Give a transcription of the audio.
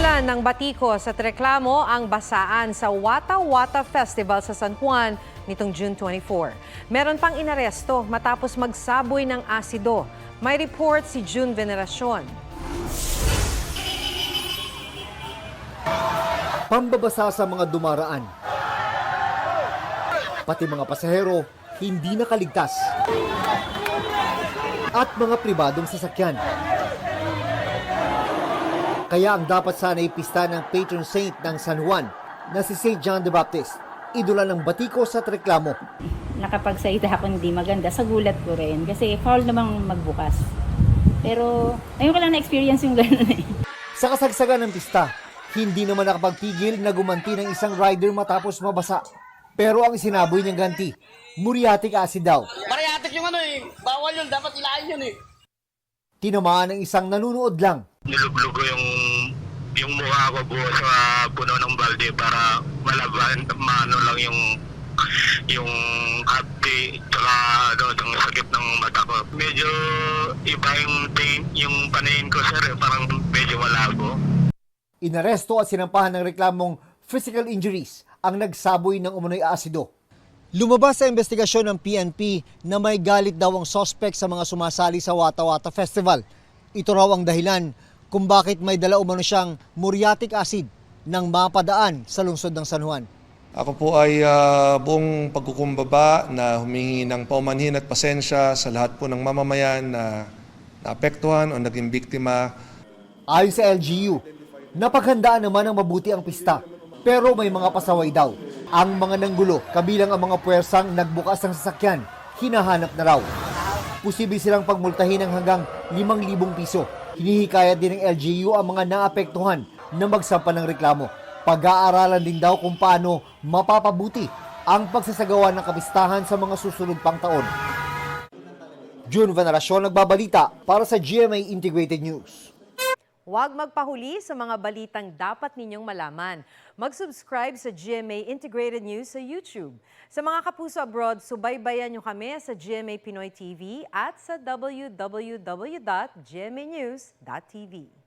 Dahilan ng batikos at reklamo ang basaan sa Wata Wata Festival sa San Juan nitong June 24. Meron pang inaresto matapos magsaboy ng asido. May report si June Veneracion. Pambabasa sa mga dumaraan. Pati mga pasahero hindi nakaligtas. At mga pribadong sasakyan. Kaya ang dapat sana ipista ng patron saint ng San Juan na si St. John the Baptist, idula ng batikos at reklamo. Nakapagsalita ako hindi maganda, sa gulat ko rin kasi foul namang magbukas. Pero ayun ko lang na-experience yung gano'n eh. Sa kasagsagan ng pista, hindi naman nakapagpigil na gumanti ng isang rider matapos mabasa. Pero ang sinaboy niyang ganti, muriatic acid daw. Muriatic yung ano eh, bawal yun, dapat ilain yun eh. Tinamaan ng isang nanunood lang. Niluglugo yung mukha ko buo sa puno ng balde para malaban, maano lang yung hapti tsaka yung sakit ng mata ko. Medyo iba yung paningin ko, sir, parang medyo malabo. Inaresto at sinampahan ng reklamong physical injuries ang nagsaboy ng umunoy asido. Lumabas sa investigasyon ng PNP na may galit daw ang suspect sa mga sumasali sa Wata Wata Festival. Ito raw ang dahilan kung bakit may dala umano siyang muriatic acid nang mapadaan sa lungsod ng San Juan. Ako po ay buong pagkukumbaba na humingi ng paumanhin at pasensya sa lahat po ng mamamayan na naapektuhan o naging biktima. Ayon sa LGU, napaghandaan naman ng mabuti ang pista, pero may mga pasaway daw. Ang mga nanggulo, kabilang ang mga puwersang nagbukas ng sasakyan, hinahanap na raw. Posible silang pagmultahin ng hanggang 5,000 piso. Hinihikayat din ng LGU ang mga naapektuhan na magsampa ng reklamo. Pag-aaralan din daw kung paano mapapabuti ang pagsasagawa ng kapistahan sa mga susunod pang taon. June Veneracion nagbabalita para sa GMA Integrated News. Huwag magpahuli sa mga balitang dapat ninyong malaman. Mag-subscribe sa GMA Integrated News sa YouTube. Sa mga kapuso abroad, subaybayan nyo kami sa GMA Pinoy TV at sa www.gmanews.tv.